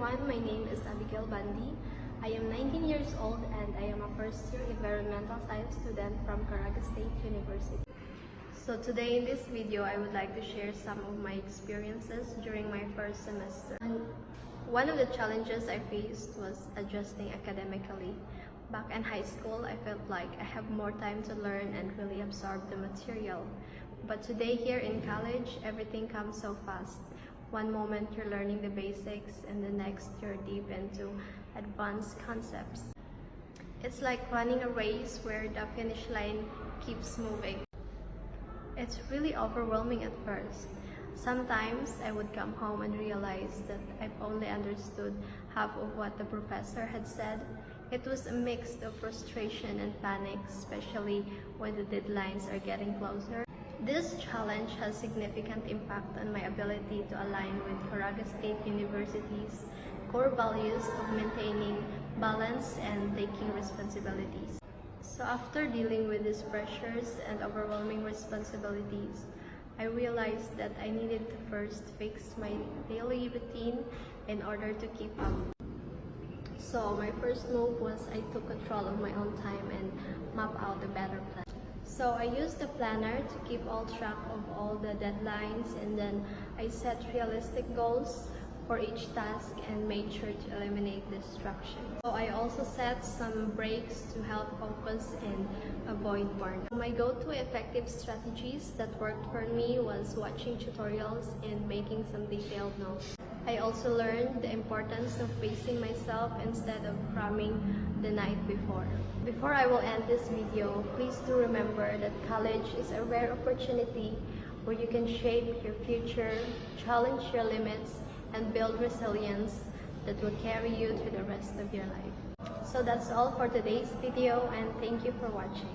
everyone, my name is Abigail Bandi. I am 19 years old and I am a first-year environmental science student from Caraga State University. So today in this video, I would like to share some of my experiences during my first semester. And one of the challenges I faced was adjusting academically. Back in high school, I felt like I have more time to learn and really absorb the material. But today here in college, everything comes so fast. One moment you're learning the basics and the next you're deep into advanced concepts. It's like running a race where the finish line keeps moving. It's really overwhelming at first. Sometimes I would come home and realize that I've only understood half of what the professor had said. It was a mix of frustration and panic, especially when the deadlines are getting closer. This challenge has significant impact on my ability to align with Caraga State University's core values of maintaining balance and taking responsibilities. So after dealing with these pressures and overwhelming responsibilities, I realized that I needed to first fix my daily routine in order to keep up. So my first move was I took control of my own time and map out a better plan. So I used the planner to keep all track of all the deadlines, and then I set realistic goals for each task and made sure to eliminate distractions. So I also set some breaks to help focus and avoid burnout. My go-to effective strategies that worked for me was watching tutorials and making some detailed notes. I also learned the importance of pacing myself instead of cramming the night before. Before I will end this video, please do remember that college is a rare opportunity where you can shape your future, challenge your limits, and build resilience that will carry you through the rest of your life. So that's all for today's video, and thank you for watching.